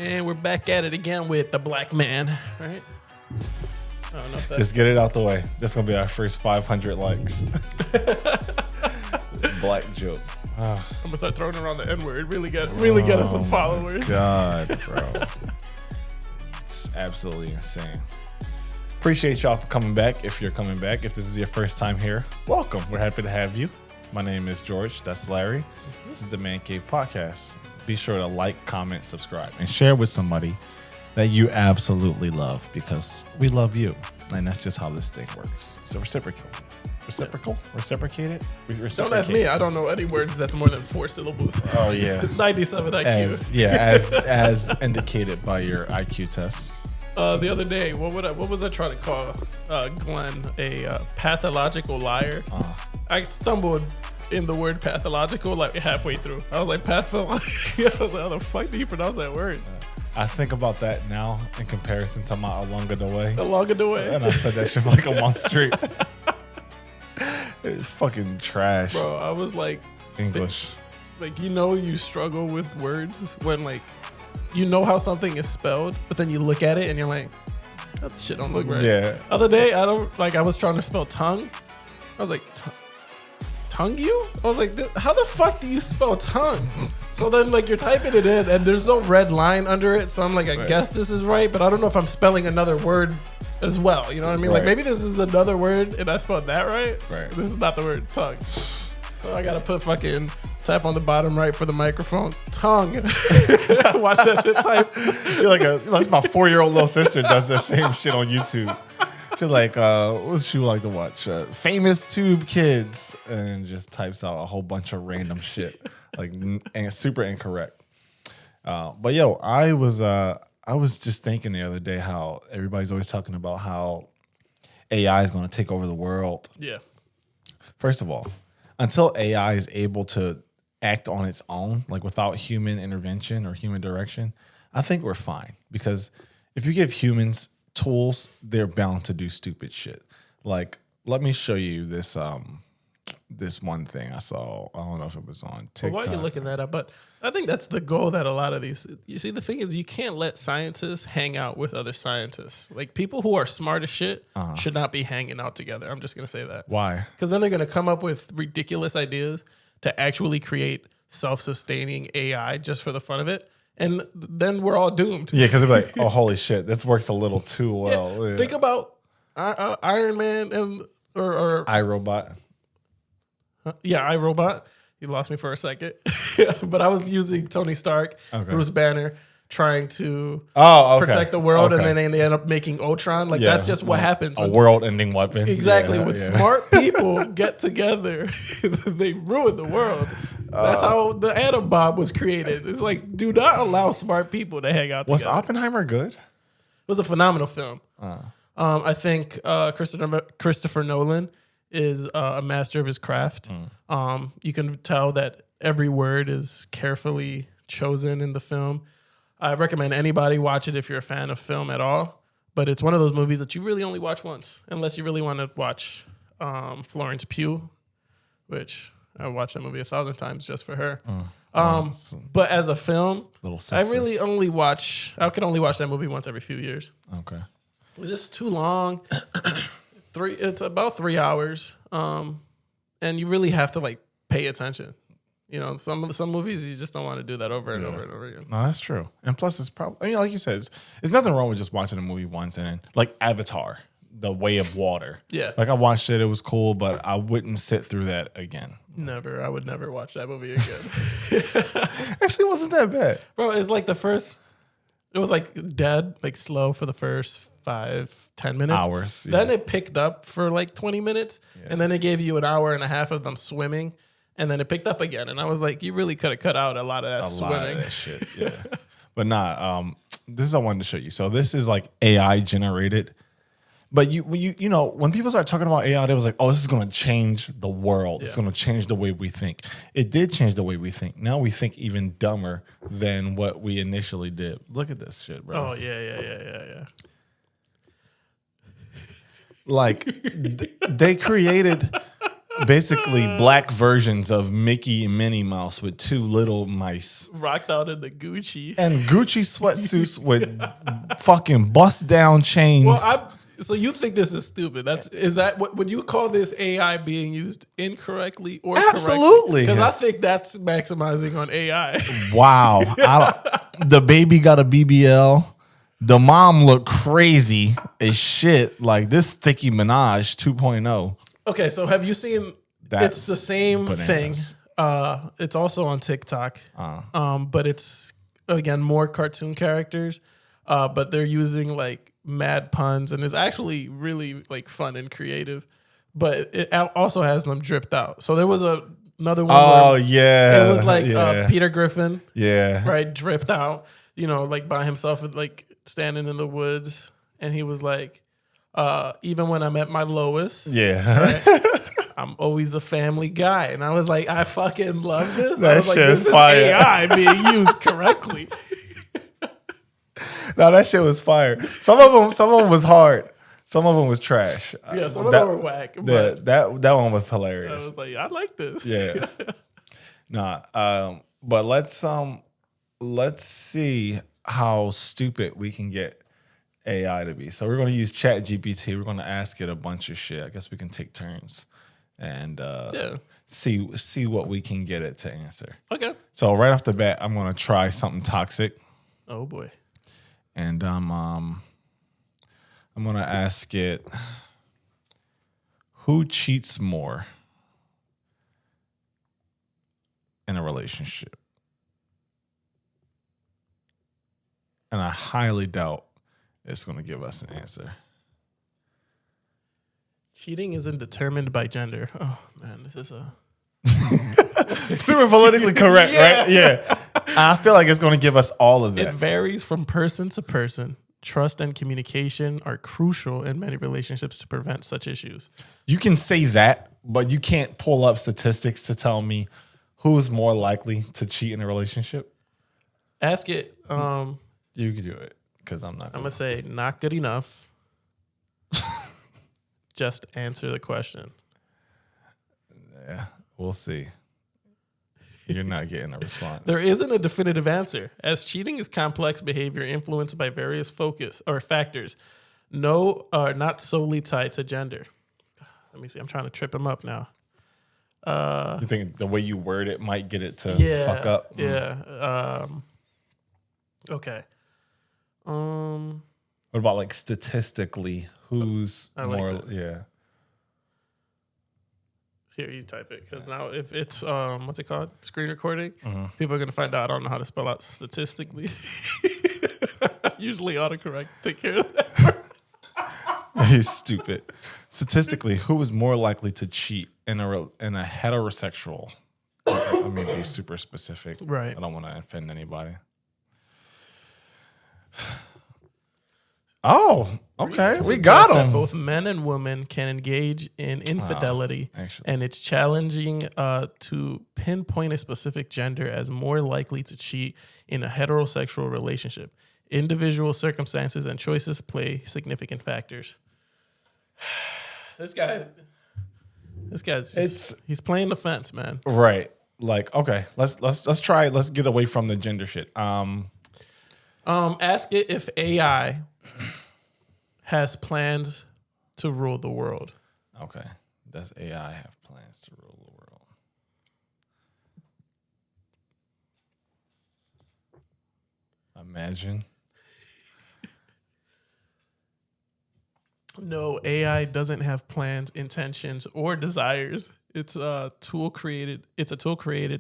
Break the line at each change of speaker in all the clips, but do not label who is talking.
And we're back at it again with the black man, right? I don't know if that's...
Just get it out the way. That's going to be our first 500 likes. Black joke.
I'm going to start throwing around the N-word. Really get us some followers.
God, bro. It's absolutely insane. Appreciate y'all for coming back. If you're coming back, if this is your first time here, welcome. We're happy to have you. My name is George. That's Larry. This is the Mancave Podcast. Be sure to like, comment, subscribe, and share with somebody that you absolutely love because we love you. And that's just how this thing works. So reciprocated?
Don't ask me. I don't know any words that's more than 4 syllables.
Oh, yeah.
97
IQ. As indicated by your IQ test.
The other day, what was I trying to call Glenn? A pathological liar. I stumbled in the word pathological like halfway through. I was like, pathological. I was like, how the fuck do you pronounce that word?
I think about that now in comparison to my along the way.
Along the way.
And I said that shit for like a month straight. It's fucking trash.
Bro, I was like...
English.
You struggle with words when you know how something is spelled, but then you look at it and you're like, that shit don't look right.
Yeah.
Other day, I was trying to spell tongue. I was like, tongue you? I was like, how the fuck do you spell tongue? So then you're typing it in and there's no red line under it. So I'm like, I guess this is right, but I don't know if I'm spelling another word as well. You know what I mean?
Right.
Like maybe this is another word and I spelled that right.
Right.
This is not the word tongue. So I gotta put tap on the bottom right for the microphone. Tongue. Watch that shit type.
You're like my 4-year-old little sister does the same shit on YouTube. She's like, what's she like to watch? Famous Tube Kids, and just types out a whole bunch of random shit, and super incorrect. But yo, I was just thinking the other day how everybody's always talking about how AI is going to take over the world.
Yeah.
First of all, until AI is able to act on its own, without human intervention or human direction, I think we're fine. Because if you give humans tools, they're bound to do stupid shit. Let me show you this this one thing I saw. I don't know if it was on TikTok.
Well, why are you looking that up? But I think that's the goal that a lot of these... You see, the thing is you can't let scientists hang out with other scientists. People who are smart as shit should not be hanging out together. I'm just going to say that.
Why?
Because then they're going to come up with ridiculous ideas to actually create self-sustaining AI just for the fun of it. And then we're all doomed.
Yeah, because they're like, oh, holy shit, this works a little too well. Yeah.
Think about Iron Man or
iRobot.
iRobot. You lost me for a second. But I was using Tony Stark, Bruce Banner, trying to protect the world, and then they end up making Ultron. That's just what happens.
A world-ending weapon.
Exactly. When smart people get together, they ruin the world. That's how the atom bomb was created. It's do not allow smart people to hang out together.
Was Oppenheimer good?
It was a phenomenal film. I think Christopher Nolan is a master of his craft. You can tell that every word is carefully chosen in the film. I recommend anybody watch it if you're a fan of film at all. But it's one of those movies that you really only watch once, unless you really want to watch Florence Pugh, which I watched that movie 1,000 times just for her. But as a film, I can only watch that movie once every few years.
Okay.
It's just too long. It's about 3 hours. And you really have to pay attention. Some movies you just don't want to do that over and over and over again.
No, that's true. And plus, it's probably like you said, there's nothing wrong with just watching a movie once and then Avatar, The Way of Water.
Yeah,
I watched it; it was cool, but I wouldn't sit through that again.
Never. I would never watch that movie again.
Actually, it wasn't that bad,
bro. It's the first. It was dead, slow for the first 5-10 minutes.
Hours.
Then it picked up for 20 minutes, and then it gave you an hour and a half of them swimming. And then it picked up again. And I was like, you really could have cut out a lot of that swimming.
Lot of that shit, yeah. But this is what I wanted to show you. So this is AI generated. But when people start talking about AI, they was like, oh, this is going to change the world. Yeah. It's going to change the way we think. It did change the way we think. Now we think even dumber than what we initially did. Look at this shit, bro.
Oh, yeah.
They created basically black versions of Mickey and Minnie Mouse with two little mice.
Rocked out in the Gucci.
And Gucci sweatsuits with fucking bust down chains.
Well, so you think this is stupid? Is that what would you call this AI being used incorrectly or
absolutely?
Because I think that's maximizing on AI.
Wow, the baby got a BBL. The mom looked crazy as shit. Like this Sticky Minaj 2.0.
Okay, so have you seen? It's the same thing. It's also on TikTok. But it's again more cartoon characters. But they're using like mad puns, and it's actually really like fun and creative. But it also has them dripped out. So there was another one.
Oh yeah,
it was like Peter Griffin.
Yeah,
right, dripped out. Like by himself, like standing in the woods, and he was like, "Even when I'm at my lowest,
right?
I'm always a family guy." And I was like, I fucking love this.
That
I was like,
shit
this
is fire.
AI being used correctly.
No, that shit was fire. Some of them was hard. Some of them was trash.
Yeah, some of them were whack. But
that one was hilarious.
I was like, I like this.
Yeah. But let's see how stupid we can get AI to be. So we're going to use Chat GPT. We're going to ask it a bunch of shit. I guess we can take turns and see what we can get it to answer.
Okay.
So right off the bat, I'm going to try something toxic.
Oh boy.
And I'm going to ask it, who cheats more in a relationship? And I highly doubt it's going to give us an answer.
Cheating isn't determined by gender. Oh man, this is
super politically correct, right? Yeah. I feel like it's going to give us all of that.
It varies from person to person. Trust and communication are crucial in many relationships to prevent such issues.
You can say that, but you can't pull up statistics to tell me who's more likely to cheat in a relationship.
Ask it.
You can do it because I'm
going to say not good enough. Just answer the question.
Yeah, we'll see. You're not getting a response.
There isn't a definitive answer, as cheating is complex behavior influenced by various factors. Not solely tied to gender. Let me see. I'm trying to trip him up now.
You think the way you word it might get it to fuck up?
Yeah. Okay.
What about like statistically, who's more?
That.
Yeah.
Here, you type it, because now if it's what's it called, screen recording, people are gonna find out I don't know how to spell out statistically. Usually autocorrect take care of that.
You're stupid. Statistically, who is more likely to cheat in a heterosexual? Let me be super specific.
Right.
I don't want to offend anybody. Oh, okay. We got them.
Both men and women can engage in infidelity, and it's challenging to pinpoint a specific gender as more likely to cheat in a heterosexual relationship. Individual circumstances and choices play significant factors. This guy's he's playing the fence, man.
Right. Like, okay, let's try. Let's get away from the gender shit.
Ask it if AI has plans to rule the world.
Okay. Does AI have plans to rule the world? Imagine.
No, AI doesn't have plans, intentions, or desires. It's a tool created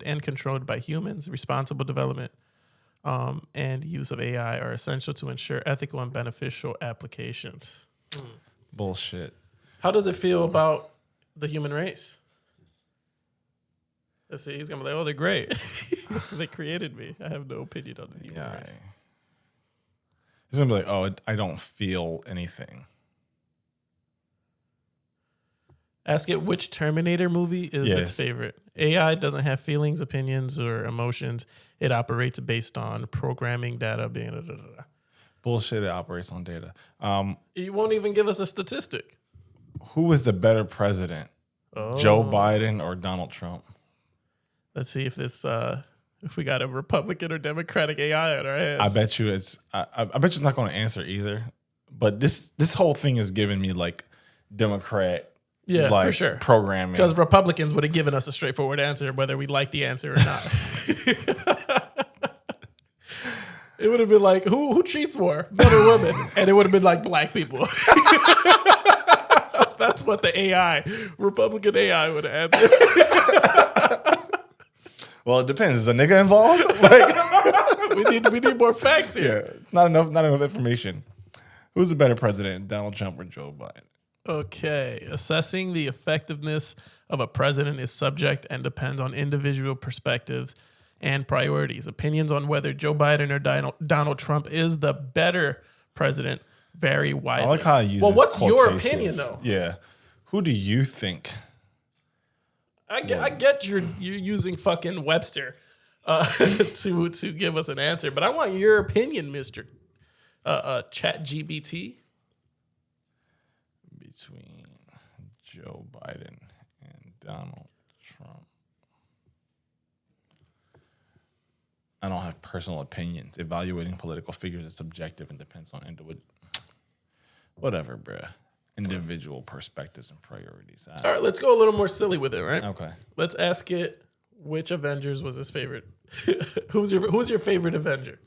and controlled by humans. Responsible development and use of AI are essential to ensure ethical and beneficial applications.
Bullshit.
How does it feel about the human race? Let's see. He's gonna be like, "Oh, they're great. They created me. I have no opinion on the human race."
He's gonna be like, "Oh, I don't feel anything."
Ask it which Terminator movie is its favorite. AI doesn't have feelings, opinions, or emotions. It operates based on programming data.
Bullshit. It operates on data.
It won't even give us a statistic.
Who is the better president? Joe Biden or Donald Trump?
Let's see if this if we got a Republican or Democratic AI on our hands.
I bet you it's not going to answer either. But this whole thing is giving me like Democrat,
for sure,
programming.
Because Republicans would have given us a straightforward answer, whether we like the answer or not. It would have been like, who cheats more, men or women? And it would have been like black people. That's what the Republican AI would have answered.
Well, it depends. Is a nigga involved? Like,
we need more facts here.
Yeah, not enough information. Who's the better president, Donald Trump or Joe Biden?
Okay, assessing the effectiveness of a president is subject and depends on individual perspectives and priorities. Opinions on whether Joe Biden or Donald Trump is the better president vary widely.
I like how I use
what's your opinion, though?
Yeah. Who do you think?
I get you're using fucking Webster to give us an answer, but I want your opinion, Mr. Chat GPT.
Between Joe Biden and Donald Trump. I don't have personal opinions. Evaluating political figures is subjective and depends on individual. Whatever, bruh. Individual perspectives and priorities.
All right, let's go a little more silly with it, right?
Okay.
Let's ask it which Avengers was his favorite. Who's your favorite Avenger?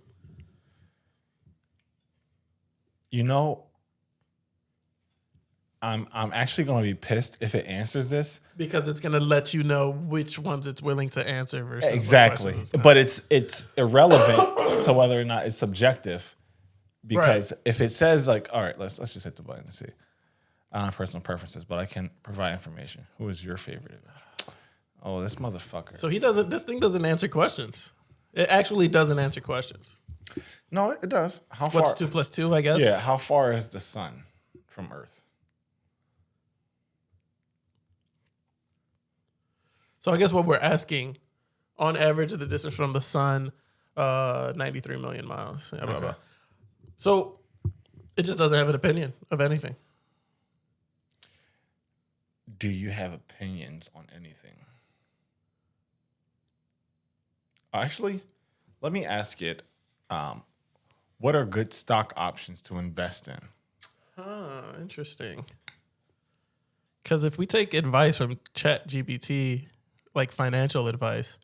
You know, I'm actually going to be pissed if it answers this
because it's going to let you know which ones it's willing to answer versus
exactly. But it's irrelevant to whether or not it's subjective because if it says like, all right, let's just hit the button and see. I don't have personal preferences, but I can provide information. Who is your favorite? Oh, this motherfucker.
So this thing doesn't answer questions. It actually doesn't answer questions.
No, it does. How
What's
far?
2 + 2, I guess?
Yeah, how far is the sun from Earth?
So I guess what we're asking, on average, the distance from the sun, 93 million miles. Yeah, blah, blah. So it just doesn't have an opinion of anything.
Do you have opinions on anything? Actually, let me ask it, what are good stock options to invest in?
Interesting. Because if we take advice from Chat GPT, like financial advice,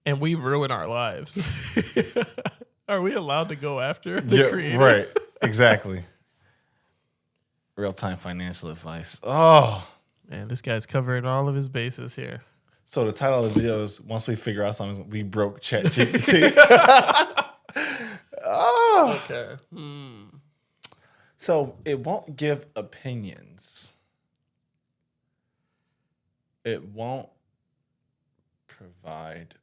and we ruin our lives, are we allowed to go after the creators?
Right, exactly. Real-time financial advice. Oh.
Man, this guy's covering all of his bases here.
So the title of the video is, once we figure out something, we broke Chat GPT. Oh.
Okay.
So it won't give opinions. It won't provide.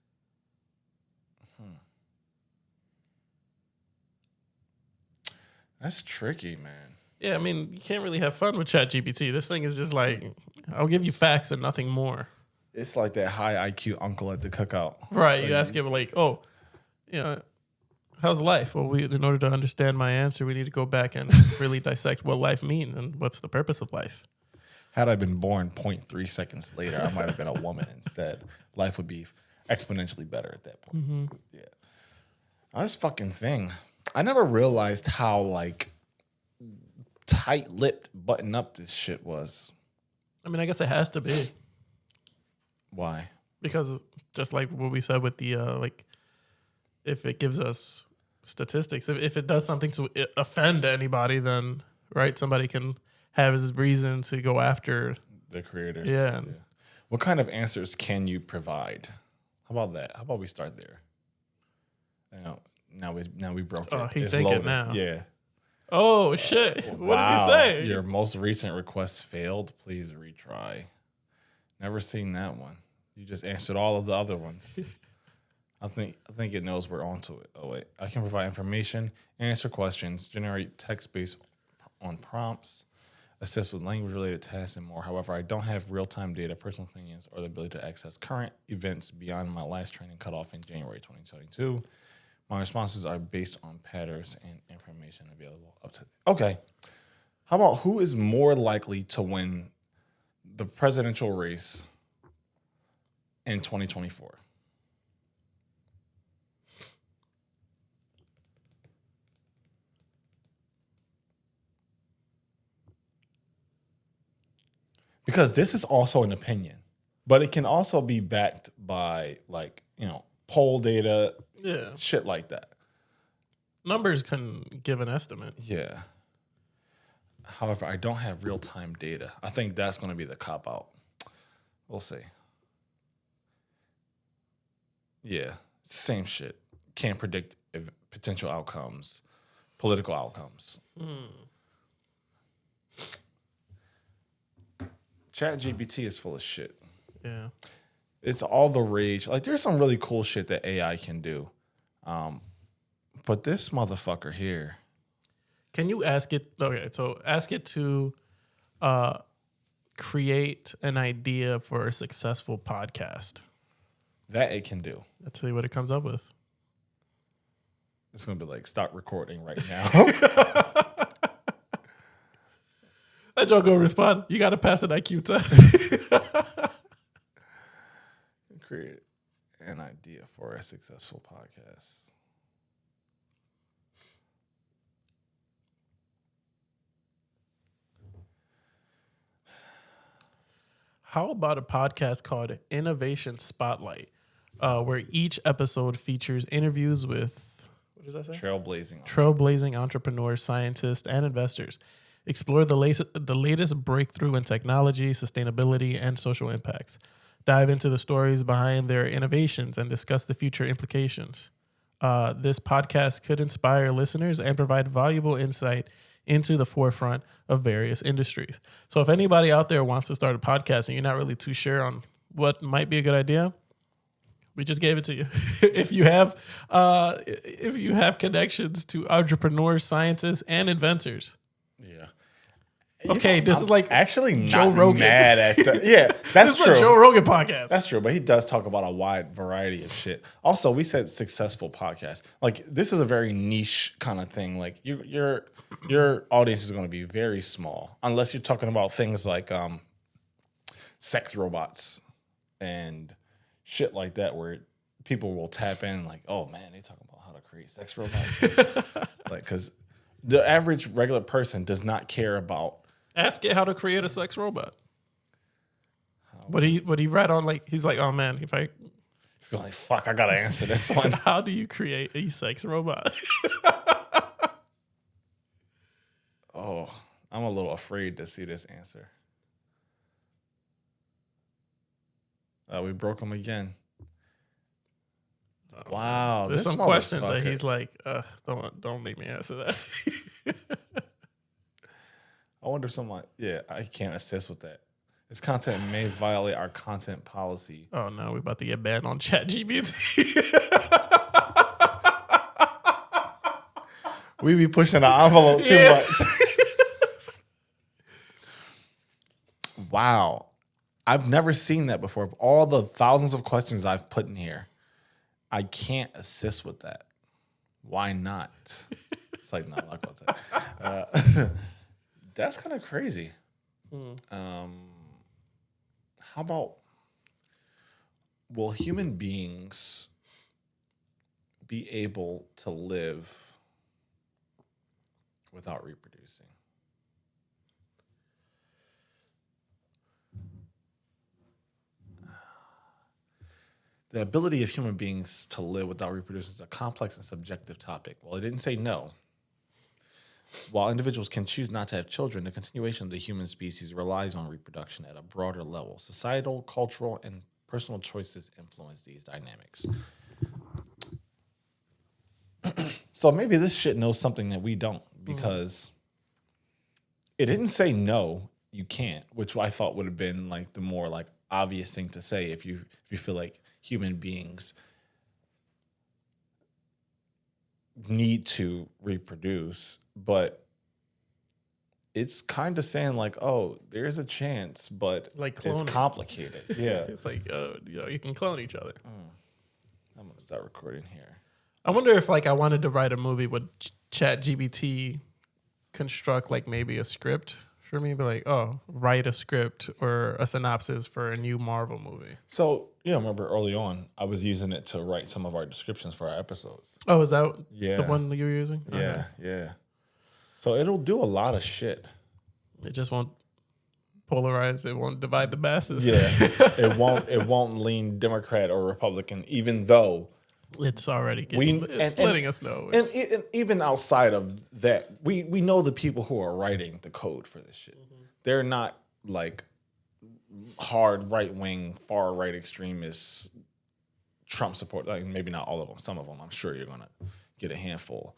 That's tricky, man.
Yeah, I mean, you can't really have fun with ChatGPT. This thing is just like, I'll give you facts and nothing more.
It's like that high IQ uncle at the cookout.
Right. You ask him like, oh, how's life? Well, in order to understand my answer, we need to go back and really dissect what life means and what's the purpose of life.
Had I been born 0.3 seconds later, I might have been a woman instead. Life would be exponentially better at that point. Mm-hmm. Yeah. This fucking thing. I never realized how like tight-lipped, button-up this shit was.
I mean, I guess it has to be.
Why?
Because just like what we said with the like, if it gives us statistics, if it does something to offend anybody, then somebody can have his reason to go after
the creators.
Yeah.
What kind of answers can you provide? How about that? How about we start there? Now we broke it.
Oh, he's thinking now.
Yeah.
Oh shit! What did he say?
Your most recent request failed. Please retry. Never seen that one. You just answered all of the other ones. I think it knows we're onto it. Oh wait, I can provide information, answer questions, generate text based on prompts, assist with language related tasks, and more. However, I don't have real time data, personal opinions, or the ability to access current events beyond my last training cutoff in January 2022. My responses are based on patterns and information available up to. Okay, how about who is more likely to win the presidential race in 2024. Because this is also an opinion, but it can also be backed by poll data, shit like that.
Numbers can give an estimate.
Yeah. However, I don't have real-time data. I think that's going to be the cop-out. We'll see. Yeah, same shit. Can't predict potential outcomes, political outcomes. Chat GPT is full of shit.
Yeah.
It's all the rage. Like, there's some really cool shit that AI can do. But this motherfucker here.
Can you ask it? Okay, so ask it to create an idea for a successful podcast.
That it can do.
Let's see what it comes up with.
It's going to be like, stop recording right now.
That joke will respond. You got to pass an IQ test.
Create an idea for a successful podcast.
How about a podcast called Innovation Spotlight, where each episode features interviews with, what does that say? Trailblazing entrepreneurs, scientists, and investors. Explore the latest breakthrough in technology, sustainability, and social impacts. Dive into the stories behind their innovations and discuss the future implications. This podcast could inspire listeners and provide valuable insight into the forefront of various industries. So if anybody out there wants to start a podcast and you're not really too sure on what might be a good idea, we just gave it to you. If you have connections to entrepreneurs, scientists, and inventors.
Yeah.
Okay, this is like
actually
Joe
not
Rogan.
Mad at that. Yeah, that's
This
true.
is a Joe Rogan podcast.
That's true, but he does talk about a wide variety of shit. Also, we said successful podcast. Like, this is a very niche kind of thing. Like, your audience is going to be very small unless you're talking about things like sex robots and shit like that, where people will tap in like, oh man, they talking about how to create sex robots. Like, because the average regular person does not care about.
Ask it how to create a sex robot. Would he write on like, he's like, oh man, he's
like, fuck, I gotta answer this one.
How do you create a sex robot?
Oh, I'm a little afraid to see this answer. We broke him again. Wow,
There's some questions that he's like, don't make me answer that.
I wonder if someone, I can't assist with that. This content may violate our content policy.
Oh no, we're about to get banned on Chat GPT.
We be pushing the envelope too much. Wow. I've never seen that before. Of all the thousands of questions I've put in here, I can't assist with that. Why not? It's like, no, I'm not going to say. That's kind of crazy. How about, will human beings be able to live without reproducing? The ability of human beings to live without reproducing is a complex and subjective topic. Well, it didn't say no. While individuals can choose not to have children, the continuation of the human species relies on reproduction at a broader level. Societal, cultural, and personal choices influence these dynamics. So maybe this shit knows something that we don't, because it didn't say no, you can't, which I thought would have been like the more like obvious thing to say if you feel like human beings need to reproduce, but it's kind of saying like, oh, there's a chance, but
like
it's complicated. Yeah.
It's like, you can clone each other.
I'm going to start recording here.
I wonder if like I wanted to write a movie, would Chat GPT construct like maybe a script for me. Be like, oh, write a script or a synopsis for a new Marvel movie.
So, remember early on, I was using it to write some of our descriptions for our episodes.
Oh, is that the one you were using?
Yeah, yeah. So it'll do a lot of shit.
It just won't polarize. It won't divide the masses.
Yeah, it won't lean Democrat or Republican, even though
it's already letting us know.
And even outside of that, we know the people who are writing the code for this shit. Mm-hmm. They're not like hard right-wing, far-right extremists, Trump support. Like maybe not all of them. Some of them, I'm sure you're gonna get a handful.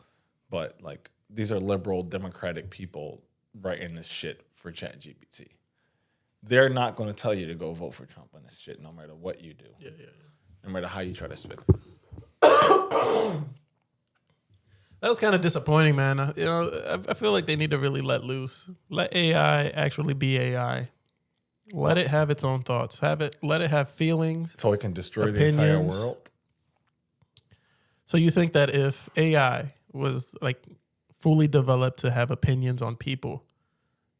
But like these are liberal, democratic people writing this shit for Chat GPT. They're not going to tell you to go vote for Trump on this shit, no matter what you do. Yeah. No matter how you try to spin it.
That was kind of disappointing, man. I feel like they need to really let loose. Let AI actually be AI. Let it have its own thoughts. Let it have feelings.
So it can destroy opinions. The entire world.
So you think that if AI was like fully developed to have opinions on people,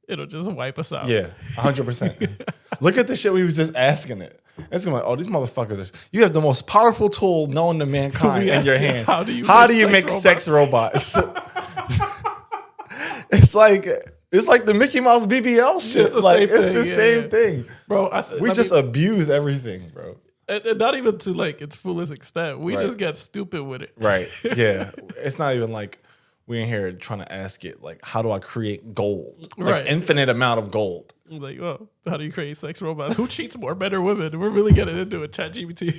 it'll just wipe us out?
Yeah, 100%. Look at the shit we was just asking it. It's gonna be like, oh, these motherfuckers you have the most powerful tool known to mankind in your hand. How do you make sex robots? It's like the Mickey Mouse BBL shit. It's the same thing.
Bro,
we just abuse everything, bro.
And not even to like its fullest extent. We just get stupid with it.
Right. Yeah. It's not even like we're in here trying to ask it, like, how do I create gold? Like, infinite amount of gold.
Like, oh, how do you create sex robots? Who cheats more, men or women? We're really getting into it, Chat GPT.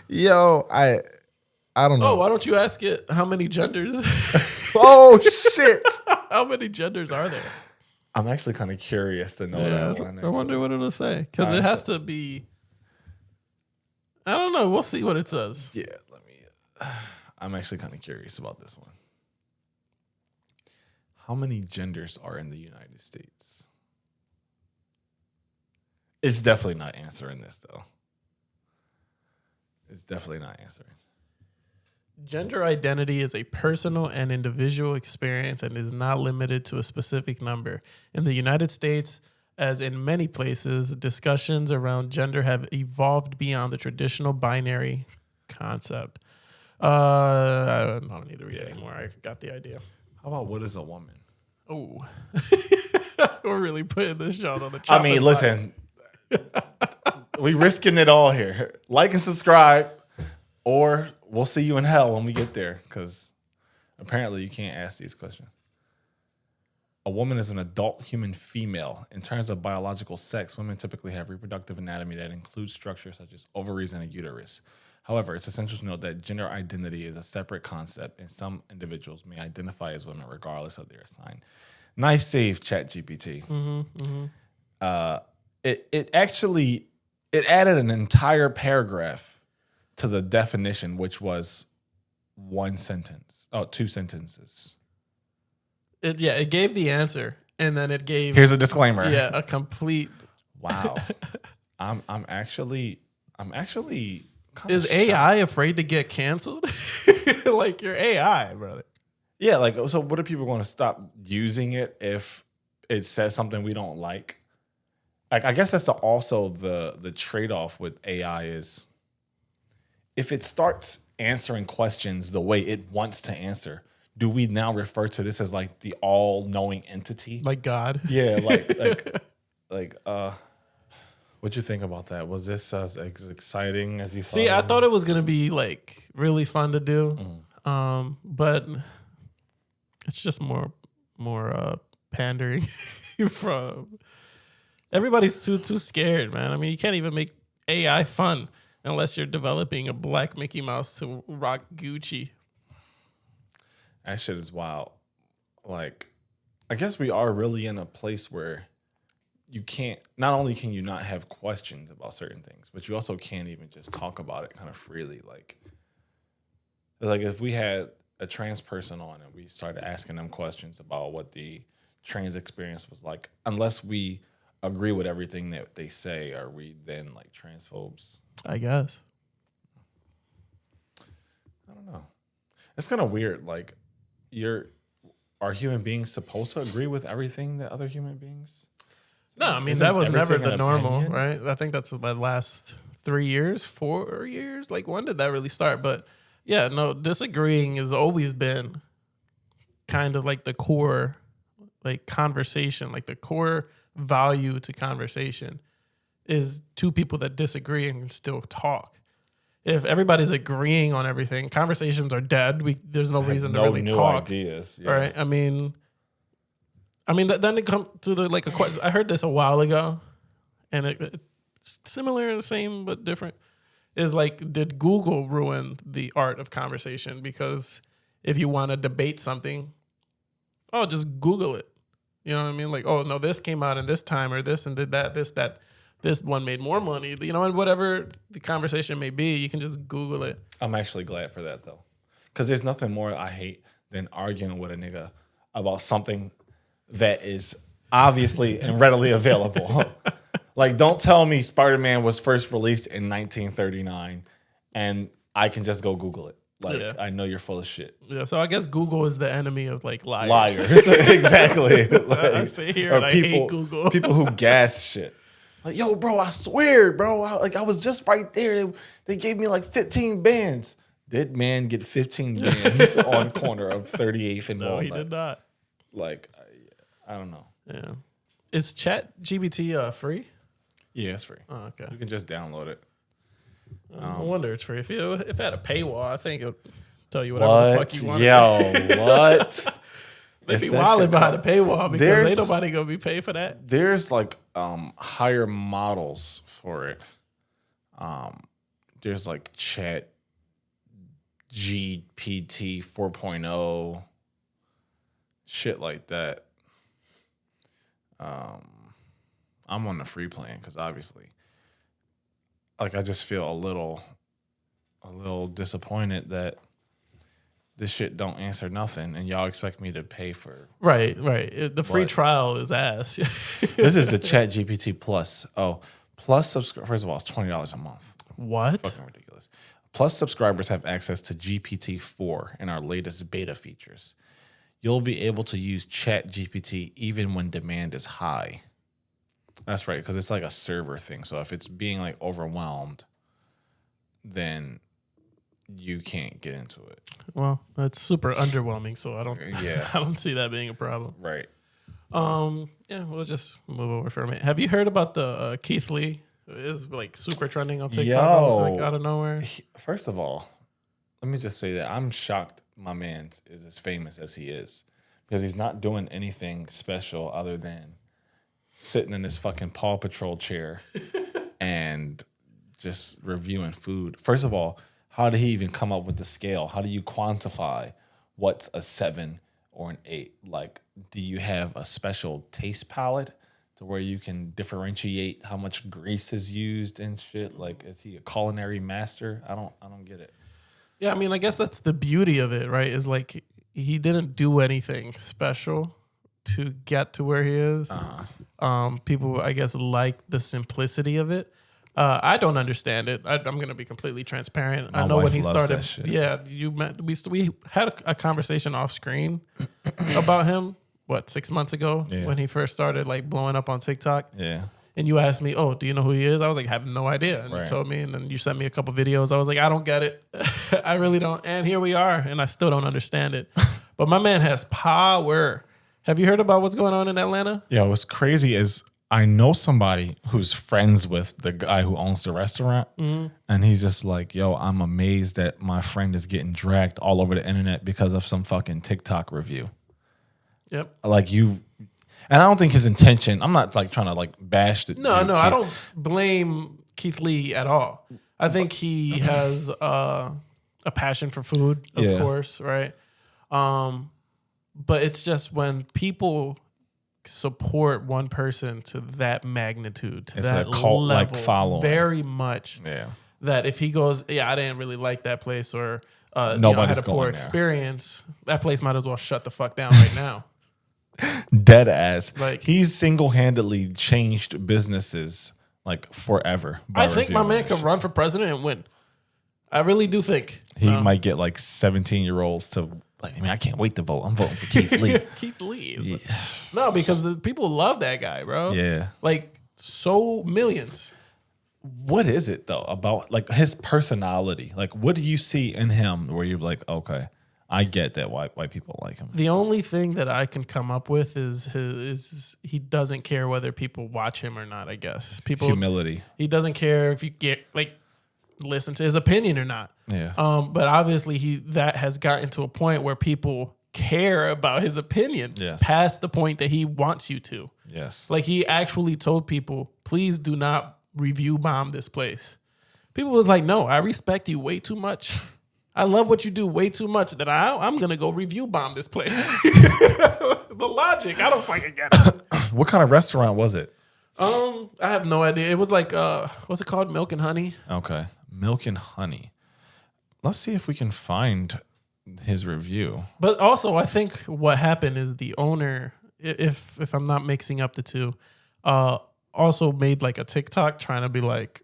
Yo, I don't know.
Oh, why don't you ask it how many genders?
Oh, shit.
How many genders are there?
I'm actually kind of curious to know that one.
I wonder what it'll say. Because it has to be... I don't know. We'll see what it says.
Yeah, I'm actually kind of curious about this one. How many genders are in the United States? It's definitely not answering this, though. It's definitely not answering.
Gender identity is a personal and individual experience and is not limited to a specific number. In the United States, as in many places, discussions around gender have evolved beyond the traditional binary concept. I don't need to read anymore. I got the idea.
How about what is a woman?
Oh, we're really putting this shot on the chop.
I mean, listen, we risking it all here. Like and subscribe, or we'll see you in hell when we get there, because apparently you can't ask these questions. A woman is an adult human female. In terms of biological sex, women typically have reproductive anatomy that includes structures such as ovaries and a uterus. However, it's essential to note that gender identity is a separate concept, and some individuals may identify as women regardless of their sign. Nice save, Chat GPT. It added an entire paragraph to the definition, which was two sentences.
It gave the answer, and then it gave...
Here's a disclaimer.
Yeah, a complete...
Wow. I'm actually
Is AI afraid to get canceled? Like, you're AI, brother.
Yeah, like, so what are people going to stop using it if it says something we don't like? Like, I guess that's also the trade-off with AI is if it starts answering questions the way it wants to answer, do we now refer to this as like the all-knowing entity?
Like God?
Yeah, like what'd you think about that? Was this as exciting as you thought?
See, I thought it was gonna be like really fun to do, but it's just more pandering from everybody's too scared, man. I mean, you can't even make AI fun unless you're developing a black Mickey Mouse to rock Gucci.
That shit is wild. Like, I guess we are really in a place where you can't, not only can you not have questions about certain things, but you also can't even just talk about it kind of freely. Like if we had a trans person on and we started asking them questions about what the trans experience was like, unless we agree with everything that they say, are we then like transphobes?
I guess.
I don't know. It's kind of weird. Like, are human beings supposed to agree with everything that other human beings?
No, I mean, that was never the normal, right? I think that's the last 3 years, 4 years. Like, when did that really start? But yeah, no, disagreeing has always been kind of like the core, like, conversation, like the core value to conversation is two people that disagree and can still talk. If everybody's agreeing on everything, conversations are dead. There's no reason to really talk.
Ideas, yeah.
Right? I mean, then it comes to the like a question. I heard this a while ago, and it's similar, the same but different. Is like, did Google ruin the art of conversation? Because if you want to debate something, just Google it. You know what I mean? Like, oh no, this came out in this time, or this and did that, this one made more money. You know, and whatever the conversation may be, you can just Google it.
I'm actually glad for that though, because there's nothing more I hate than arguing with a nigga about something that is obviously and readily available. Like, don't tell me Spider-Man was first released in 1939 and I can just go Google it. Like, yeah. I know you're full of shit.
Yeah, so I guess Google is the enemy of, like, liars.
Liars, exactly. Like,
I sit here and I hate Google.
People who gas shit. Like, yo, bro, I swear, bro. I was just right there. They gave me, like, 15 bands. Did man get 15 bands on corner of 38th and Walnut?
No, he did not.
Like, I don't know.
Yeah. Is Chat GPT free?
Yeah, it's free.
Oh, okay.
You can just download it.
I wonder it's free. If it had a paywall, I think it would tell you whatever the fuck you want.
Yo, what?
They'd be wilding behind a paywall because ain't nobody gonna be paid for that.
There's like higher models for it. There's like Chat GPT 4.0, shit like that. I'm on the free plan because obviously, like, I just feel a little disappointed that this shit don't answer nothing, and y'all expect me to pay for.
Right. The free trial is ass.
This is the Chat GPT Plus. Oh, Plus subscribe. First of all, it's $20 a month.
What?
Fucking ridiculous. Plus subscribers have access to GPT-4 and our latest beta features. You'll be able to use Chat GPT even when demand is high. That's right, because it's like a server thing. So if it's being like overwhelmed, then you can't get into it.
Well, that's super underwhelming. So I
Yeah,
I don't see that being a problem.
Right.
Yeah, we'll just move over for a minute. Have you heard about the Keith Lee? It is like super trending on TikTok, like out of nowhere.
First of all, let me just say that I'm shocked my man is as famous as he is, because he's not doing anything special other than sitting in his fucking Paw Patrol chair and just reviewing food. First of all, how did he even come up with the scale? How do you quantify what's a 7 or an 8? Like, do you have a special taste palette to where you can differentiate how much grease is used and shit? Like, is he a culinary master? I don't get it.
Yeah, I mean, I guess that's the beauty of it, right? Is like, he didn't do anything special to get to where he is. People, I guess, like the simplicity of it. I don't understand it. I'm going to be completely transparent. I know when he started. Yeah, we had a conversation off screen about him. What, 6 months ago when he first started like blowing up on TikTok.
Yeah.
And you asked me, "Oh, do you know who he is?" I was like, "I have no idea." And you told me, and then you sent me a couple videos. I was like, "I don't get it. I really don't." And here we are, and I still don't understand it. But my man has power. Have you heard about what's going on in Atlanta?
Yeah, what's crazy is I know somebody who's friends with the guy who owns the restaurant, and he's just like, "Yo, I'm amazed that my friend is getting dragged all over the internet because of some fucking TikTok review."
Yep.
Like you. And I don't think his intention, I'm not like trying to like bash the.
No, I don't blame Keith Lee at all. I think he has a passion for food, of course, right? But it's just when people support one person to that magnitude, to that cult-like following, very much. Yeah. That if he goes, I didn't really like that place, or I had a poor experience, that place might as well shut the fuck down right now.
Dead ass.
Like,
he's single-handedly changed businesses like forever.
I think my man could run for president and win. I really do think
he might get like 17-year-olds to Like, I mean, I can't wait to vote. I'm voting for Keith Lee.
Keith Lee.
Yeah.
No, because the people love that guy, bro.
Yeah.
Like, so millions.
What is it though about like his personality? Like, what do you see in him where you're like, okay, I get that why people like him?
The only thing that I can come up with is he doesn't care whether people watch him or not. I guess
Humility.
He doesn't care if you listen to his opinion or not.
Yeah.
But obviously that has gotten to a point where people care about his opinion.
Yes.
Past the point that he wants you to.
Yes.
Like he actually told people, please do not review bomb this place. People was like, no, I respect you way too much. I love what you do way too much that I'm going to go review bomb this place. The logic, I don't fucking get it.
What kind of restaurant was it?
I have no idea. It was like, what's it called? Milk and Honey.
Okay. Milk and Honey. Let's see if we can find his review.
But also, I think what happened is the owner, if I'm not mixing up the two, also made like a TikTok trying to be like,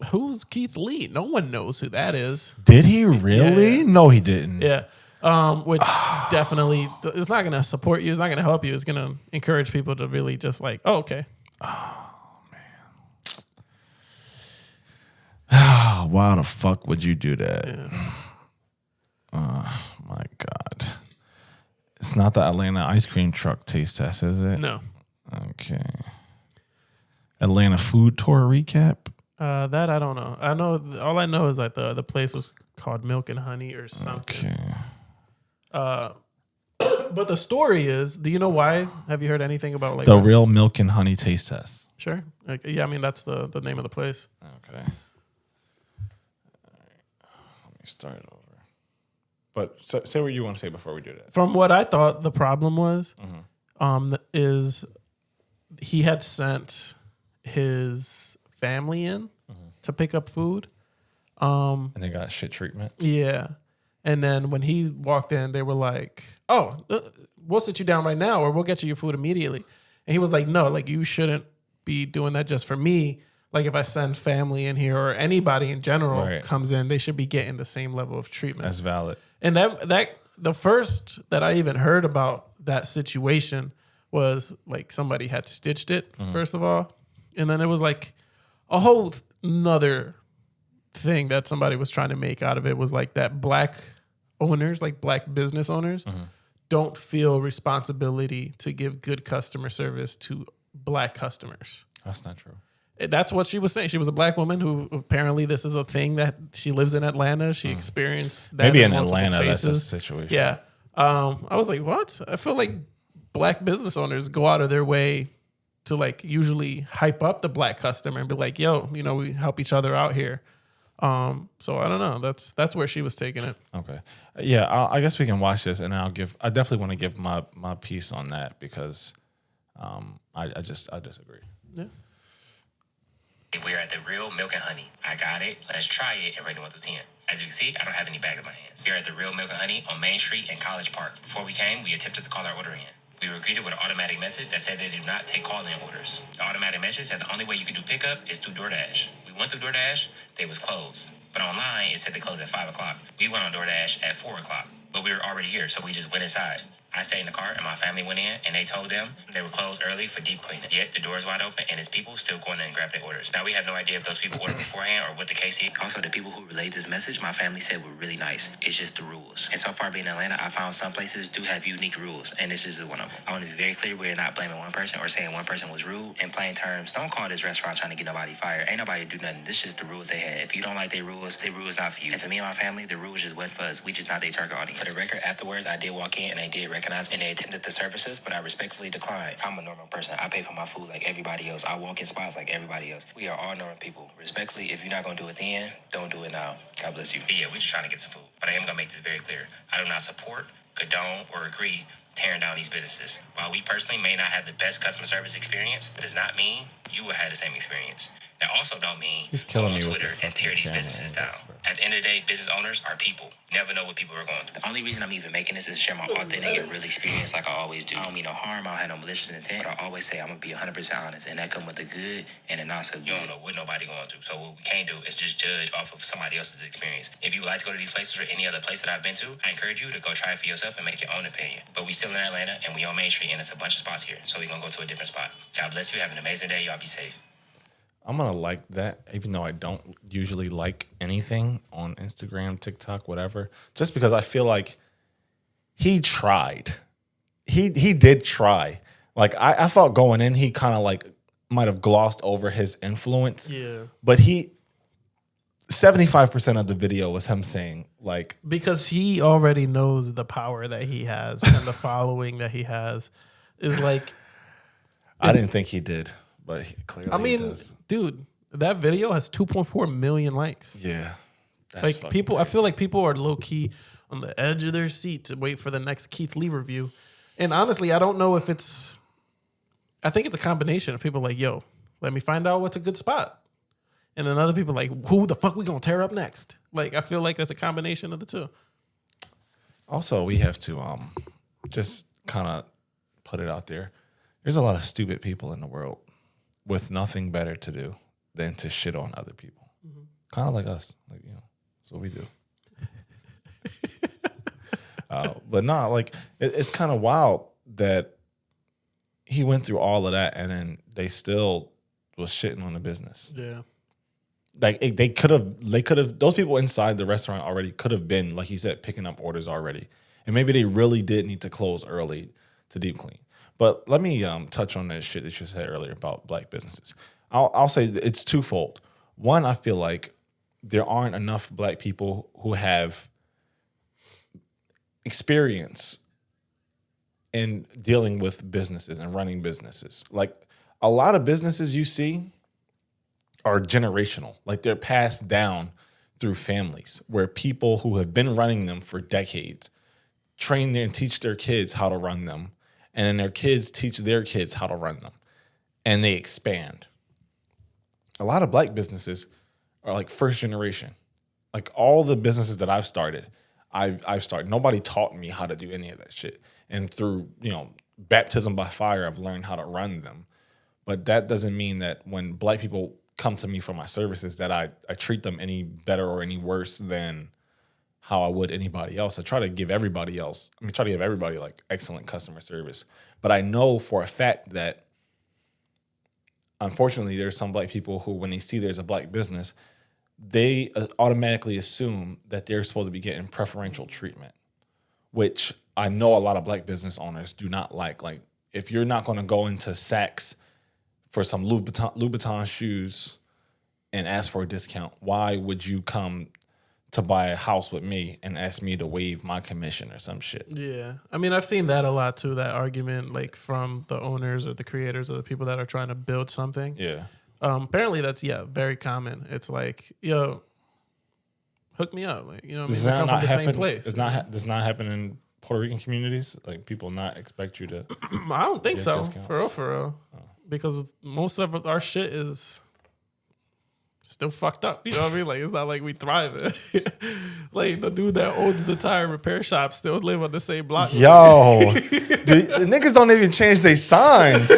who's Keith Lee? No one knows who that is.
Did he really?
Yeah.
No, he didn't.
Yeah. Which definitely is not going to support you. It's not going to help you. It's going to encourage people to really just like, oh, okay.
Oh, man. Why the fuck would you do that?
Yeah.
Oh, my God. It's not the Atlanta ice cream truck taste test, is it?
No.
Okay. Atlanta food tour recap?
That I don't know. All I know is that the place was called Milk and Honey or something.
Okay.
But the story is, do you know why? Have you heard anything about like
the real milk and honey taste test?
Sure. Yeah, I mean that's the name of the place.
Okay. All right. Let me start over. But say what you want to say before we do that.
From what I thought the problem was, is he had sent his family in to pick up food.
And they got shit treatment.
Yeah. And then when he walked in, they were like, oh, we'll sit you down right now or we'll get you your food immediately. And he was like, no, like you shouldn't be doing that just for me. Like if I send family in here or anybody in general comes in, they should be getting the same level of treatment.
That's valid.
And that the first that I even heard about that situation was like somebody had stitched it, first of all. And then it was like a whole nother thing that somebody was trying to make out of it was like that black owners, like black business owners, don't feel responsibility to give good customer service to black customers.
That's not true.
That's what she was saying. She was a black woman who apparently this is a thing that she lives in Atlanta. She experienced that.
Maybe in Atlanta, that's a situation.
Yeah. I was like, what? I feel like black business owners go out of their way to like usually hype up the black customer and be like, yo, you know, we help each other out here. So I don't know. That's where she was taking it.
Okay. Yeah, I guess we can watch this and I definitely want to give my piece on that because I disagree.
Yeah.
We're at the real Milk and Honey. I got it. Let's try it and rate it 1 through 10. As you can see, I don't have any bag in my hands. We're at the real Milk and Honey on Main Street in College Park. Before we came, we attempted to call our order in. We were greeted with an automatic message that said they do not take call-in orders. The automatic message said the only way you can do pickup is through DoorDash. We went through DoorDash, they was closed. But online, it said they closed at 5 o'clock. We went on DoorDash at 4 o'clock. But we were already here, so we just went inside. I stayed in the car and my family went in and they told them they were closed early for deep cleaning. Yet the door's wide open and it's people still going in and grab their orders. Now we have no idea if those people ordered beforehand or what the case is. Also, the people who relayed this message, my family said were really nice. It's just the rules. And so far being in Atlanta, I found some places do have unique rules and this is one of them. I want to be very clear, we're not blaming one person or saying one person was rude. In plain terms, don't call this restaurant trying to get nobody fired. Ain't nobody do nothing. This is just the rules they had. If you don't like their rules not for you. And for me and my family, the rules just went for us. We just not their target audience. For the record, afterwards, I did walk in and they did recognize me and they attended the services, but I respectfully declined. I'm a normal person. I pay for my food like everybody else. I walk in spots like everybody else. We are all normal people. Respectfully, if you're not going to do it then, don't do it now. God bless you. But yeah, we're just trying to get some food. But I am going to make this very clear. I do not support, condone, or agree tearing down these businesses. While we personally may not have the best customer service experience, that does not mean you will have the same experience. That also don't mean
he's killing
go on
me with
Twitter
the
and tear these
camera
businesses
angles,
down.
bro.
At the end of the day, business owners are people. You never know what people are going through. The only reason I'm even making this is to share my authentic and real experience like I always do. I don't mean no harm, I don't have no malicious intent, but I always say I'm going to be 100% honest, and that come with the good and the not so good. You don't know what nobody going through, so what we can't do is just judge off of somebody else's experience. If you would like to go to these places or any other place that I've been to, I encourage you to go try it for yourself and make your own opinion. But we still in Atlanta, and we on Main Street, and it's a bunch of spots here, so we're going to go to a different spot. God bless you, have an amazing day, y'all be safe.
I'm going to like that, even though I don't usually like anything on Instagram, TikTok, whatever, just because I feel like he tried. He did try. Like, I thought going in, he kind of like might have glossed over his influence.
Yeah.
But 75% of the video was him saying, like...
Because he already knows the power that he has and the following that he has is like...
I didn't think he did. But clearly he does.
Dude, that video has 2.4 million likes.
Yeah.
Like people, crazy. I feel like people are low key on the edge of their seat to wait for the next Keith Lee review. And honestly, I don't know if it's, I think it's a combination of people like, yo, let me find out what's a good spot. And then other people like, who the fuck we gonna tear up next? Like, I feel like that's a combination of the two.
Also, we have to just kind of put it out there. There's a lot of stupid people in the world with nothing better to do than to shit on other people. Mm-hmm. Kind of like us. Like, you know, that's what we do. But nah, like, it's kind of wild that he went through all of that and then they still was shitting on the business.
Yeah.
Like, they could have, those people inside the restaurant already could have been, like he said, picking up orders already. And maybe they really did need to close early to deep clean. But let me touch on that shit that you said earlier about black businesses. I'll say it's twofold. One, I feel like there aren't enough black people who have experience in dealing with businesses and running businesses. Like, a lot of businesses you see are generational. Like, they're passed down through families where people who have been running them for decades train and teach their kids how to run them. And then their kids teach their kids how to run them. And they expand. A lot of black businesses are like first generation. Like, all the businesses that I've started, I've started. Nobody taught me how to do any of that shit. And through, you know, baptism by fire, I've learned how to run them. But that doesn't mean that when black people come to me for my services that I treat them any better or any worse than how I would anybody else. I try to give everybody like excellent customer service. But I know for a fact that unfortunately there's some black people who, when they see there's a black business, they automatically assume that they're supposed to be getting preferential treatment, which I know a lot of black business owners do not like. Like, if you're not going to go into Saks for some Louboutin shoes and ask for a discount, why would you come to buy a house with me and ask me to waive my commission or some shit?
Yeah. I mean, I've seen that a lot too, that argument, like from the owners or the creators or the people that are trying to build something.
Yeah.
Apparently that's, very common. It's like, yo, hook me up. Like, you know, we come from the same place.
Does not happen in Puerto Rican communities? Like, people not expect you to...
I don't think so.
Discounts?
For real. Oh. Because most of our shit is still fucked up. You know what I mean? Like, it's not like we thriving. Like, the dude that owns the tire repair shop still live on the same block.
Yo, the niggas don't even change their signs.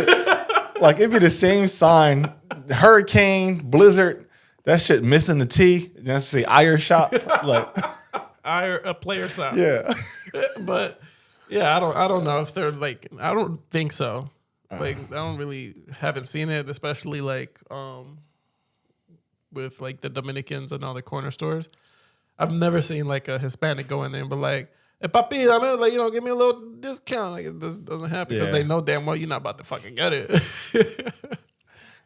Like, it'd be the same sign, hurricane, blizzard, that shit missing the T. That's the Ire shop. Like,
a player shop.
Yeah.
But yeah, I don't know if they're like, I don't think so. Like, I don't really haven't seen it, especially like with like the Dominicans and all the corner stores. I've never seen like a Hispanic go in there and be like, "Hey, papi, I mean, like, you know, give me a little discount." Like, it just doesn't happen because they know damn well you're not about to fucking get it.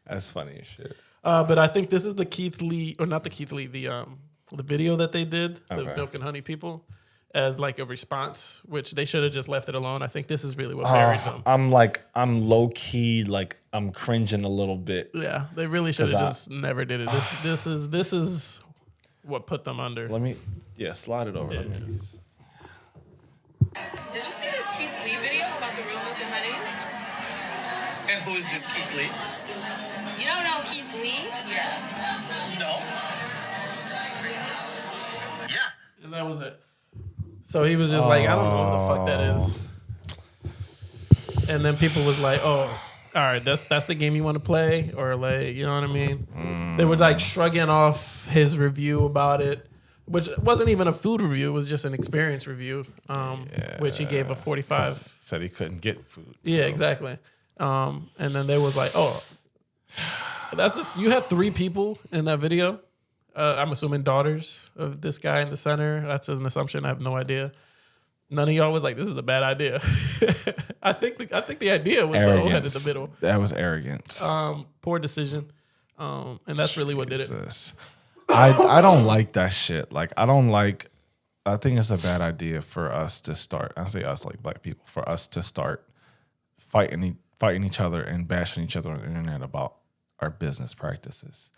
That's funny as shit.
But I think this is the Keith Lee, or not the Keith Lee, the video that they did, the Milk and Honey people, as like a response, which they should have just left it alone. I think this is really what buried them.
I'm low key, like, I'm cringing a little bit.
Yeah, they really should have just never did it. This is what put them under.
Let me, slide it over.
Yeah.
Did you see this Keith Lee video about the real Milk and Honey?
And who is this Keith Lee?
You don't know Keith Lee? Yeah.
No. Yeah.
And that was it. So he was just like, I don't know what the fuck that is. And then people was like, oh, all right, that's the game you want to play? Or like, you know what I mean? They were like shrugging off his review about it, which wasn't even a food review. It was just an experience review, which he gave a 45.
Said he couldn't get food. So.
Yeah, exactly. And then they was like, oh, that's just, you had 3 people in that video. I'm assuming daughters of this guy in the center. That's an assumption. I have no idea. None of y'all was like, this is a bad idea. I think the idea was the old head in the middle.
That was arrogance.
Poor decision. And that's really what did it.
I don't like that shit. Like, I think it's a bad idea for us to start. I say us like black people, for us to start fighting each other and bashing each other on the internet about our business practices.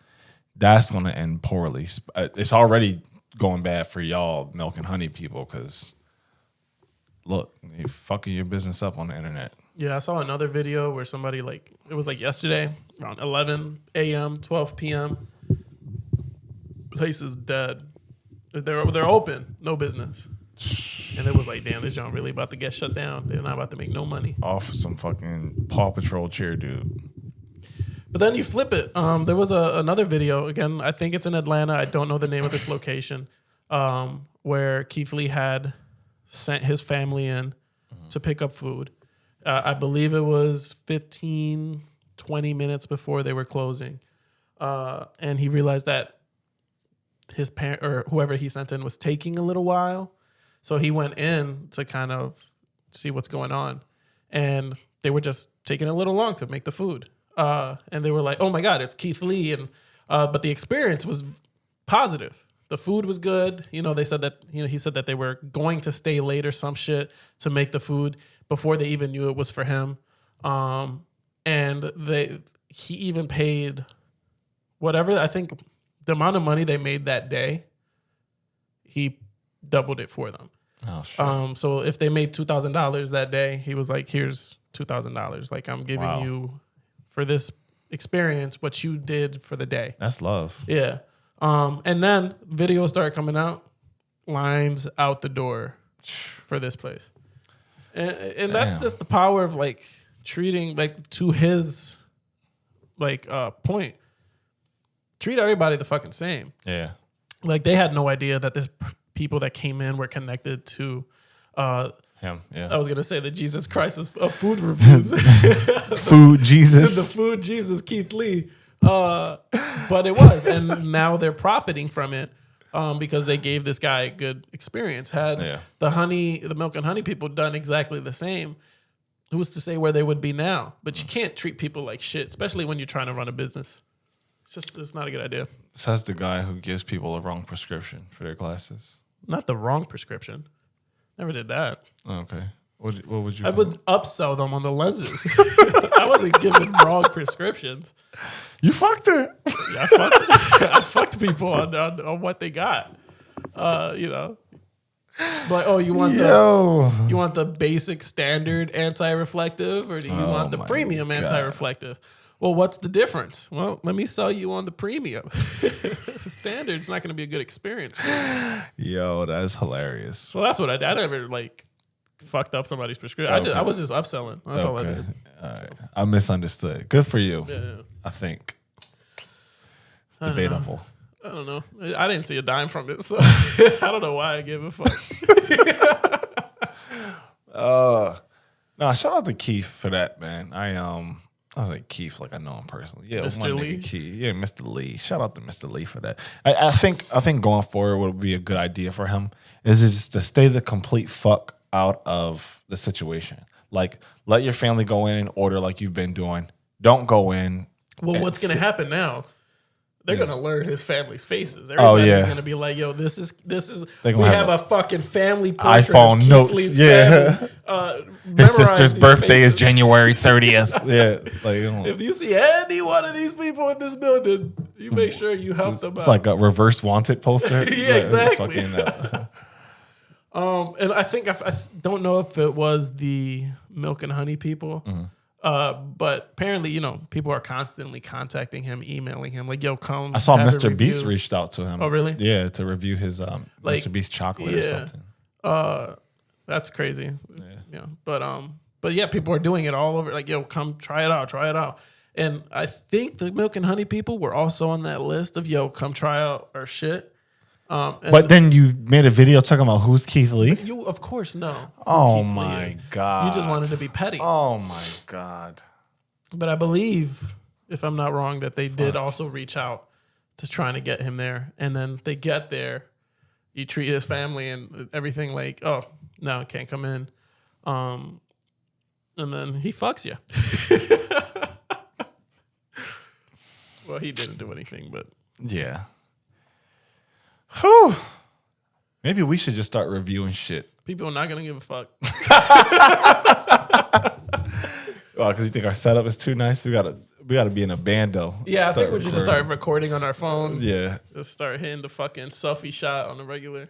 That's going to end poorly. It's already going bad for y'all milk and honey people because, look, you're fucking your business up on the internet.
Yeah, I saw another video where somebody it was like yesterday around 11 a.m., 12 p.m. Place is dead. They're open, no business. And it was like, damn, this joint really about to get shut down. They're not about to make no money.
Off some fucking Paw Patrol cheer dude.
But then you flip it. There was another video. Again, I think it's in Atlanta. I don't know the name of this location. Where Keith Lee had sent his family in to pick up food. I believe it was 15, 20 minutes before they were closing. And he realized that his parent or whoever he sent in was taking a little while. So he went in to kind of see what's going on. And they were just taking a little long to make the food. And they were like, oh my God, it's Keith Lee. And but the experience was positive. The food was good. You know, they said that, he said that they were going to stay late or some shit to make the food before they even knew it was for him. And he even paid whatever, I think the amount of money they made that day, he doubled it for them.
Oh, shit.
So if they made $2,000 that day, he was like, here's $2,000. Like, I'm giving you for this experience what you did for the day.
That's love.
Yeah. And then videos started coming out, lines out the door for this place. And that's just the power of like treating, like, to his like point, treat everybody the fucking same.
Yeah.
Like, they had no idea that this people that came in were connected to
him. Yeah.
I was gonna say the Jesus Christ of food reviews.
Food Jesus.
The food Jesus Keith Lee. But it was, and now they're profiting from it because they gave this guy a good experience. Had the milk and honey people done exactly the same, who's to say where they would be now? But you can't treat people like shit, especially when you're trying to run a business. It's not a good idea.
Says the guy who gives people a wrong prescription for their glasses.
Not the wrong prescription. Never did that.
Oh, okay. What would you?
I would upsell them on the lenses. I wasn't giving wrong prescriptions.
You fucked her.
Yeah, I fucked people on what they got. Like, oh, you want the basic standard anti-reflective, or do you want the premium anti-reflective? Well, what's the difference? Well, let me sell you on the premium. The standard's not going to be a good experience for you.
Yo, that's hilarious.
So that's what I did. I never like fucked up somebody's prescription.
Okay.
I was just upselling. That's all I did.
All right. I misunderstood. Good for you.
Yeah.
I think. It's debatable.
I don't know. I didn't see a dime from it, so I don't know why I gave a fuck.
No, shout out to Keith for that, man. I was like Keith, like I know him personally. Yeah,
Mr. Lee.
Keith. Yeah, Mr. Lee. Shout out to Mr. Lee for that. I think going forward would be a good idea for him is just to stay the complete fuck out of the situation. Like, let your family go in and order like you've been doing. Don't go in.
Well, what's going to happen now? They're going to learn his family's faces. Everybody's going to be like, yo, this is we have a fucking family portrait
iPhone
of
notes.
Lee's
Yeah.
family.
His sister's birthday is January 30th. Yeah. Like,
if you see any one of these people in this building, you make sure you help them out.
It's like a reverse wanted poster.
Yeah, exactly. And I think I don't know if it was the milk and honey people, But apparently, people are constantly contacting him, emailing him, like, yo, come.
I saw
have it
Mr. Beast
reviewed.
reached out to him.
Oh, really?
Yeah, to review his Mr. Beast chocolate or something.
That's crazy. Yeah. But yeah, people are doing it all over. Like, yo, come try it out. And I think the Milk and Honey people were also on that list of, yo, come try out our shit.
But then you made a video talking about who's Keith Lee.
You, of course, know.
Oh my God.
You just wanted to be petty.
Oh my God.
But I believe, if I'm not wrong, that they did also reach out to trying to get him there. And then they get there, you treat his family and everything like, oh, no, I can't come in. And then he fucks you. Well, he didn't do anything, but.
Yeah. Whew. Maybe we should just start reviewing shit.
People are not going to give a fuck.
Well, because you think our setup is too nice? We gotta be in a bando.
Yeah, I think we should just start recording on our phone.
Yeah.
Just start hitting the fucking selfie shot on the regular.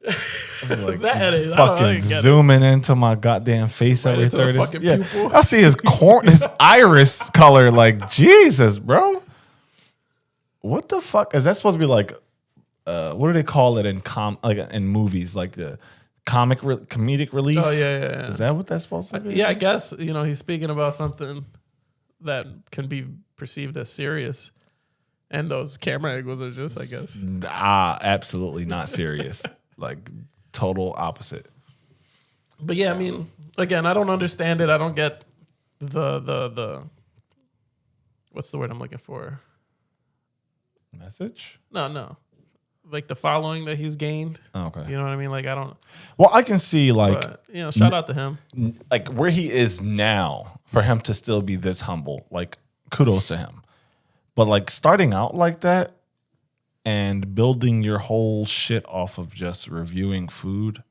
Like
That is
fucking zooming into my goddamn face
Right
every
into the
30.
fucking
Yeah.
pupil.
I see his his iris color. Like, Jesus, bro. What the fuck? Is that supposed to be like, what do they call it in movies? Like the comedic relief?
Oh, yeah.
Is that what that's supposed to be?
Yeah, I guess, he's speaking about something that can be perceived as serious. And those camera angles are just, I guess.
Absolutely not serious. Like, total opposite.
But yeah, I mean, again, I don't understand it. I don't get the what's the word I'm looking for?
Message?
No. Like the following that he's gained.
Oh, okay.
You know what I mean? Like, I don't.
Well, I can see, like,
But, shout out to him.
like where he is now, for him to still be this humble, like, kudos to him. But like starting out like that and building your whole shit off of just reviewing food,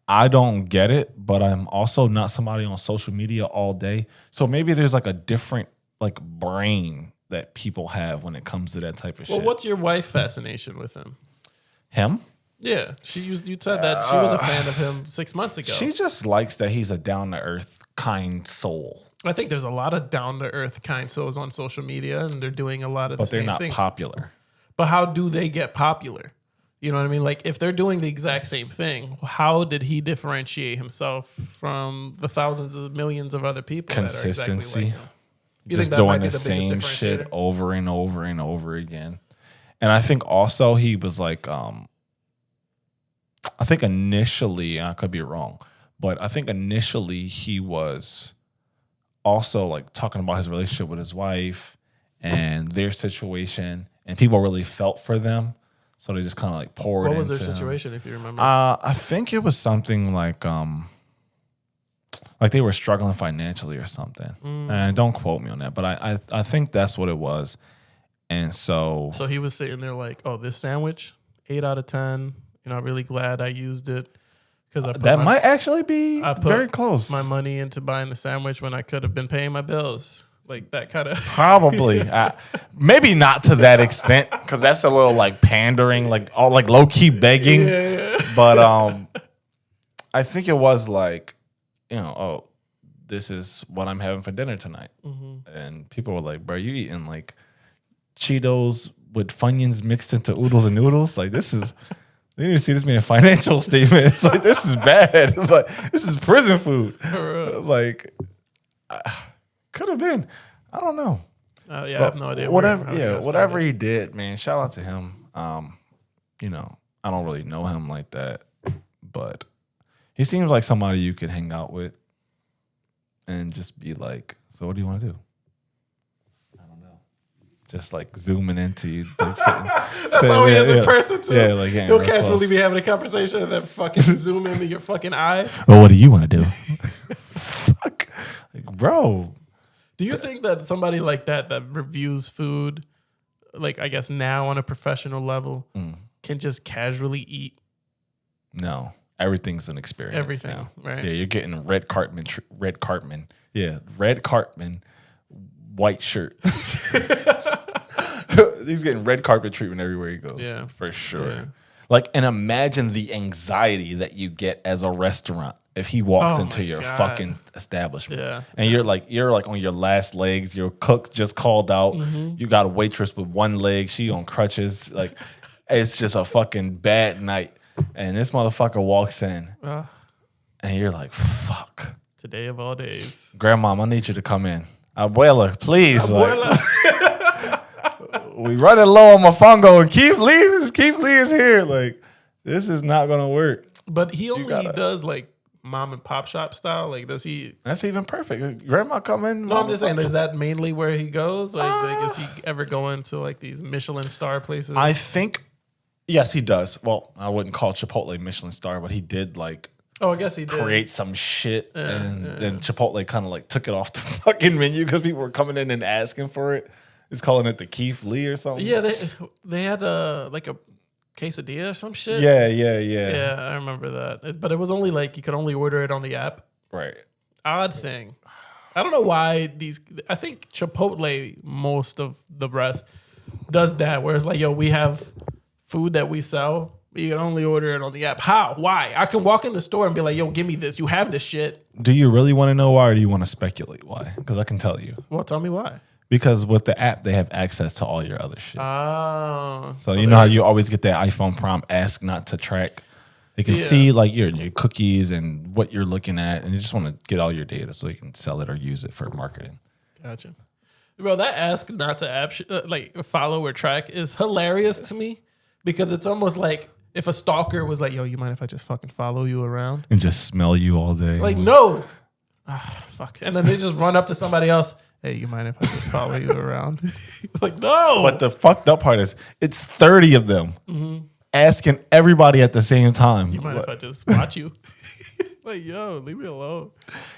I don't get it, but I'm also not somebody on social media all day. So maybe there's like a different like brain that people have when it comes to that type of shit.
Well, what's your wife fascination with him?
Him?
Yeah, you said that she was a fan of him 6 months ago.
She just likes that he's a down-to-earth, kind soul.
I think there's a lot of down-to-earth kind souls on social media, and they're doing a lot of the same things.
But they're not popular.
But how do they get popular? You know what I mean? Like, if they're doing the exact same thing, how did he differentiate himself from the thousands of millions of other people?
Consistency.
That are exactly like him? You
Just
think that might
doing
be
the
the biggest
same
differentiator?
shit over and over and over again. And I think also he was like, I think initially, I could be wrong, but I think initially he was also like talking about his relationship with his wife and their situation, and people really felt for them. So they just kind of like poured into
What was their
him.
situation, if you remember?
I think it was something like they were struggling financially or something. And don't quote me on that, but I think that's what it was. And so
he was sitting there like, oh, this sandwich, 8 out of 10. I'm really glad I used it because
that might actually be
I put
very close.
my money into buying the sandwich when I could have been paying my bills. Like that kind of.
Probably, maybe not to that extent, because that's a little like pandering, like all like low key begging.
Yeah.
But I think it was like, oh, this is what I'm having for dinner tonight, and people were like, "Bro, you eating like Cheetos with Funyuns mixed into oodles and noodles? Like this is." You need to see this man financial statement. It's like, this is bad. Like, this is prison food. Like, could have been. I don't know.
I have no idea.
Whatever he did, man. Shout out to him. I don't really know him like that, but he seems like somebody you could hang out with and just be like, so what do you want to do? Just like zooming into you. Like
That's how he is in person too.
Yeah, like
he'll casually be having a conversation and then fucking zoom into your fucking eye.
Well, what do you want to do? Fuck. Like, bro.
Do you think that somebody like that reviews food, like I guess now on a professional level, can just casually eat?
No. Everything's an experience.
Everything,
now.
right?
Yeah, you're getting Red Cartman. Yeah, Red Cartman, white shirt. He's getting red carpet treatment everywhere he goes. Yeah, for sure. Yeah. Like, and imagine the anxiety that you get as a restaurant if he walks
Oh
into
my
your
God.
fucking establishment.
Yeah.
And you're like on your last legs. Your cook just called out.
Mm-hmm.
You got a waitress with one leg. She on crutches. Like, it's just a fucking bad night. And this motherfucker walks in, and you're like, fuck.
Today of all days.
Grandmom, I need you to come in. Abuela, please. Like, we running low on my fungo, and Keith Lee is here. Like, this is not gonna work.
But he only does like mom and pop shop style. Like, does he?
That's even perfect. Grandma come in.
No, I'm just saying. Is that mainly where he goes? Like, is he ever going to like these Michelin star places?
I think, yes, he does. Well, I wouldn't call Chipotle Michelin star, but he did like
I guess he did
create some shit, and then Chipotle kind of like took it off the fucking menu because people were coming in and asking for it. He's calling it the Keith Lee or something.
Yeah, they had like a quesadilla or some shit.
Yeah.
Yeah, I remember that. But it was only like you could only order it on the app.
Right.
Odd thing. I don't know why I think Chipotle, most of the rest, does that. Where it's like, yo, we have food that we sell. You can only order it on the app. How? Why? I can walk in the store and be like, yo, give me this. You have this shit.
Do you really want to know why, or do you want to speculate why? Because I can tell you.
Well, tell me why.
Because with the app, they have access to all your other shit.
Oh.
So you know how you always get that iPhone prompt, ask not to track? They can see like your cookies and what you're looking at, and you just want to get all your data so you can sell it or use it for marketing.
Gotcha. Bro, that ask not to app like follow or track is hilarious to me because it's almost like if a stalker was like, yo, you mind if I just fucking follow you around?
And just smell you all day.
Like, no. Fuck. And then they just run up to somebody else. Hey, you mind if I just follow you around? Like, no.
But the fucked up part is it's 30 of them asking everybody at the same time.
You mind if I just watch you? Like, yo, leave me alone.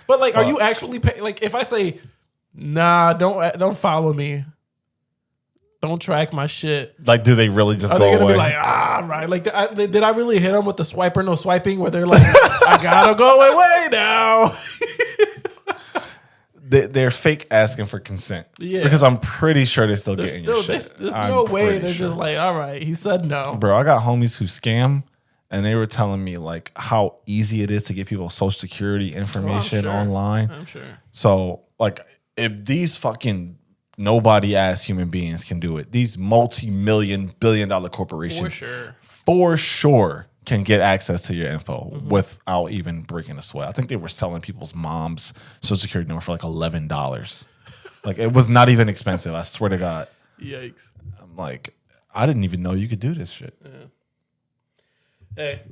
But like, are you actually like if I say, nah, don't follow me. Don't track my shit.
Like, do they really just
Are
go
they gonna
away?
be like, right? Like, did I really hit them with the swipe or no swiping? Where they're like, I gotta go away now.
They're fake asking for consent.
Yeah.
Because I'm pretty sure they're still getting your shit.
There's
I'm
no way
pretty
they're
sure.
just like, all right, he said no.
Bro, I got homies who scam, and they were telling me like how easy it is to get people's social security information
sure.
online.
I'm sure.
So like, if these fucking nobody ass human beings can do it, these multi-million billion-dollar corporations for sure can get access to your info without even breaking a sweat. I think they were selling people's mom's social security number for like $11. Like, it was not even expensive. I swear to God.
Yikes.
I'm like, I didn't even know you could do this shit.
Yeah. Hey,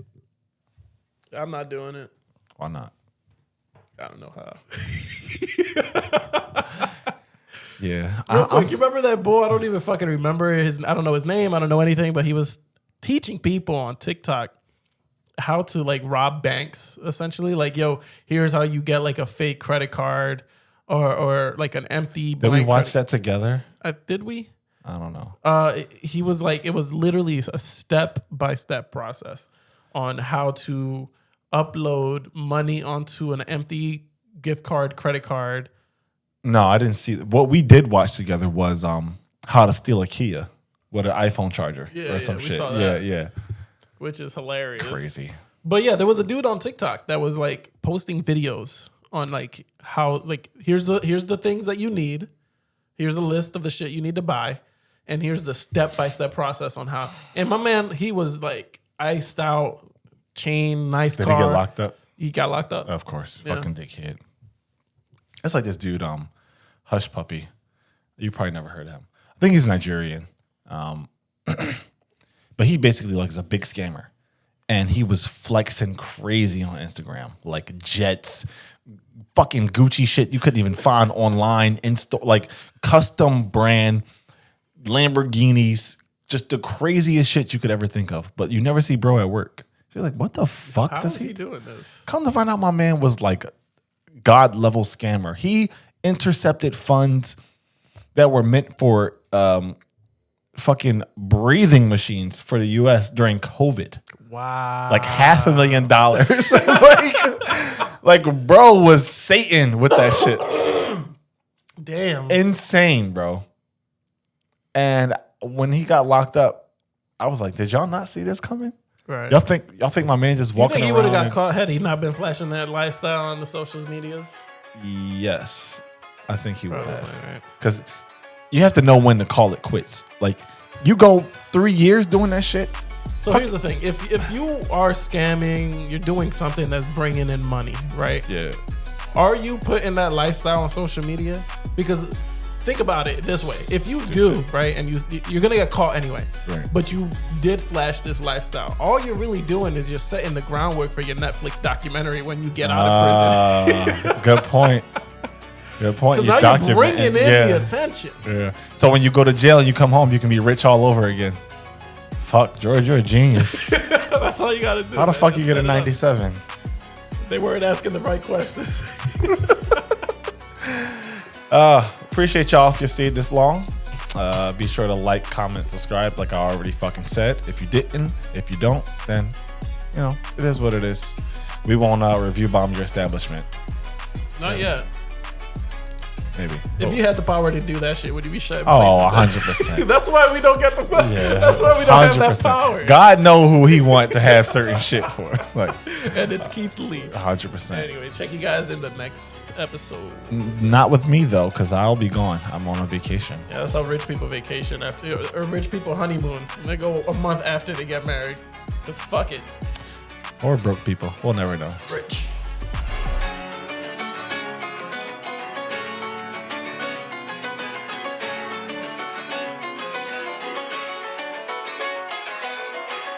I'm not doing it.
Why not?
I don't know how.
Yeah.
Real quick, you remember that boy? I don't even fucking remember I don't know his name. I don't know anything, but he was teaching people on TikTok how to like rob banks, essentially. Like, yo, here's how you get like a fake credit card or like an empty
Did we watch that together?
Did we?
I don't know.
He was like, it was literally a step-by-step process on how to upload money onto an empty gift card, credit card.
No, I didn't see. What we did watch together was how to steal a Kia with an iPhone charger or some shit.
saw that.
Yeah.
Which is hilarious.
Crazy.
But yeah, there was a dude on TikTok that was like posting videos on like how like here's the things that you need. Here's a list of the shit you need to buy. And here's the step-by-step process on how. And my man, he was like iced out, chain, nice car.
Did he get locked up?
He got locked up.
Of course.
Yeah.
Fucking dickhead. It's like this dude, Hush Puppy. You probably never heard of him. I think he's Nigerian. But he basically like is a big scammer. And he was flexing crazy on Instagram. Like jets, fucking Gucci shit you couldn't even find online, like custom brand Lamborghinis, just the craziest shit you could ever think of. But you never see bro at work. So you're like, what the fuck
How
does
is he doing this?
Come to find out, my man was like God level scammer. He intercepted funds that were meant for fucking breathing machines for the US during COVID.
Wow.
Like $500,000. like bro was Satan with that shit.
Damn.
Insane, bro. And when he got locked up, I was like, did y'all not see this coming?
Right.
Y'all think my man just
You
walking
think he
around?
would have got caught had he not been flashing that lifestyle on the social medias?
Yes, I think he would have.
Right.
Because you have to know when to call it quits. Like, you go 3 years doing that shit.
So here's the thing: if you are scamming, you're doing something that's bringing in money, right?
Yeah.
Are you putting that lifestyle on social media? Because think about it this way: if you do, right, and you're gonna get caught anyway,
Right.
but you did flash this lifestyle, all you're really doing is just setting the groundwork for your Netflix documentary when you get out of prison.
Good point. Good point.
Because now you're bringing in the attention.
Yeah. So when you go to jail and you come home, you can be rich all over again. Fuck, George, you're a genius.
That's all you gotta do.
How the
man.
fuck you
Just
get a
set it up.
97?
They weren't asking the right questions.
Appreciate y'all if you stayed this long. Be sure to like, comment, subscribe, like I already fucking said. If you didn't, if you don't, then you know it is what it is. We won't review bomb your establishment.
Not yet.
Maybe.
If you had the power to do that shit, would you be shut?
Oh,
places
100%.
That's why we don't get the power.
Yeah,
That's why we don't have that power.
God know who he want to have certain shit for. Like
And it's Keith Lee.
100%.
Anyway, check you guys in the next episode.
Not with me though, because I'll be gone. I'm on a vacation.
Yeah, that's how rich people vacation after, or rich people honeymoon. They go a month after they get married. Just fuck it.
Or broke people. We'll never know.
Rich.